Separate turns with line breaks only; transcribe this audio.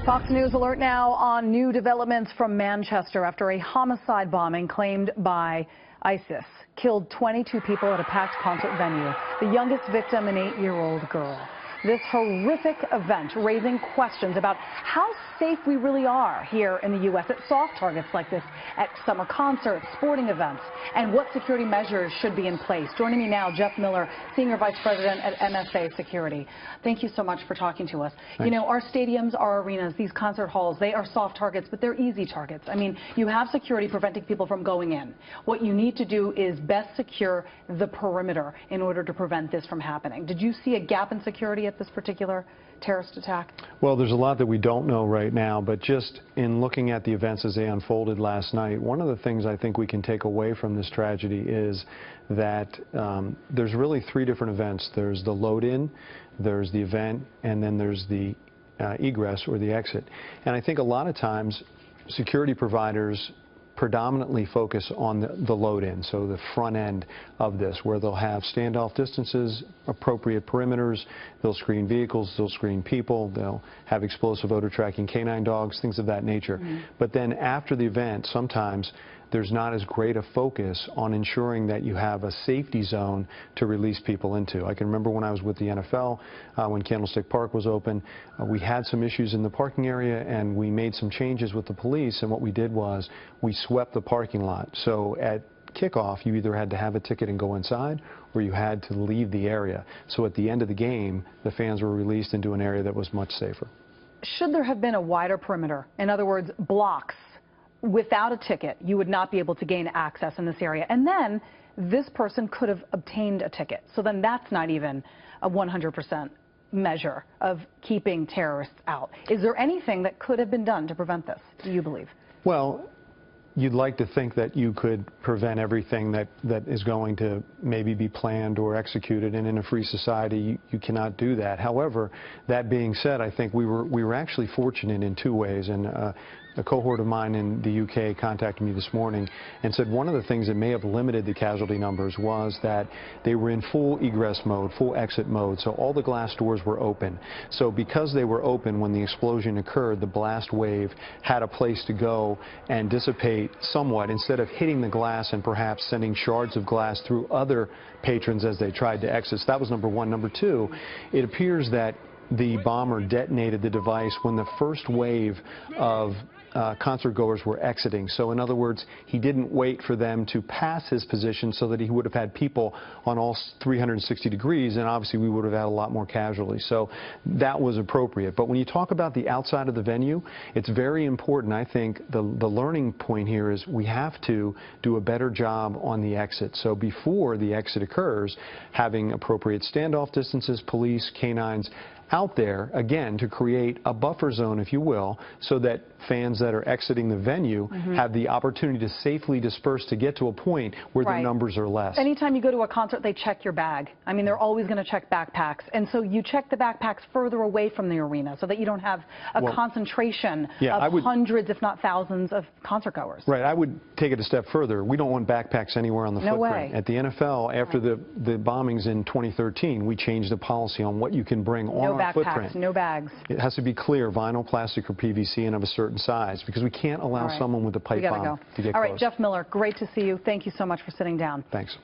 Fox News alert now on new developments from Manchester after a homicide bombing claimed by ISIS killed 22 people at a packed concert venue. The youngest victim, an 8-year-old girl. This horrific event raising questions about how safe we really are here in the U.S. at soft targets like this, at summer concerts, sporting events, and what security measures should be in place. Joining me now, Jeff Miller, Senior Vice President at MSA Security. Thank you so much for talking to us. Thanks. You know, our stadiums, our arenas, these concert halls, they are soft targets, but they're easy targets. I mean, you have security preventing people from going in. What you need to do is best secure the perimeter in order to prevent this from happening. Did you see a gap in security at this particular terrorist attack? Well, there's a lot that we don't know right now, but just in looking at the events as they unfolded last night, one of the things I think we can take away from this tragedy is that there's really 3 different events. There's the load-in, there's the event, and then there's the egress or the exit. And I think a lot of times security providers predominantly focus on the load-in, so the front end of this, where they'll have standoff distances, appropriate perimeters, they'll screen vehicles, they'll screen people, they'll have explosive odor tracking canine dogs, things of that nature. But then after the event, sometimes there's not as great a focus on ensuring that you have a safety zone to release people into. I can remember when I was with the NFL, when Candlestick Park was open, we had some issues in the parking area and we made some changes with the police, and what we did was we swept the parking lot. So at kickoff, you either had to have a ticket and go inside, or you had to leave the area. So at the end of the game, the fans were released into an area that was much safer. Should there have been a wider perimeter? In other words, blocks. Without a ticket, you would not be able to gain access in this area. And then this person could have obtained a ticket. So then that's not even a 100% measure of keeping terrorists out. Is there anything that could have been done to prevent this, do you believe? Well, you'd like to think that you could prevent everything that is going to maybe be planned or executed, and in a free society you cannot do that. However, that being said, I think we were actually fortunate in 2 ways, and a cohort of mine in the UK contacted me this morning and said one of the things that may have limited the casualty numbers was that they were in full egress mode, full exit mode, so all the glass doors were open. So because they were open when the explosion occurred, the blast wave had a place to go and dissipate somewhat instead of hitting the glass and perhaps sending shards of glass through other patrons as they tried to exit. So that was number 1. Number 2, it appears that the bomber detonated the device when the first wave of concert goers were exiting. So in other words, he didn't wait for them to pass his position so that he would have had people on all 360 degrees, and obviously we would have had a lot more casualties. So that was appropriate. But when you talk about the outside of the venue, it's very important. I think the learning point here is we have to do a better job on the exit. So before the exit occurs, having appropriate standoff distances, police, canines, out there, again, to create a buffer zone, if you will, so that fans that are exiting the venue have the opportunity to safely disperse to get to a point where the numbers are less. Anytime you go to a concert, they check your bag. I mean, they're always going to check backpacks. And so you check the backpacks further away from the arena so that you don't have a concentration of hundreds, if not thousands, of concert goers. Right. I would take it a step further. We don't want backpacks anywhere on the footprint. Way. At the NFL, after the bombings in 2013, we changed the policy on what you can bring on our footprint. No bags. It has to be clear, vinyl, plastic, or PVC, and of a certain size, because we can't allow someone with a pipe bomb to get close. All right, Jeff Miller, great to see you. Thank you so much for sitting down. Thanks.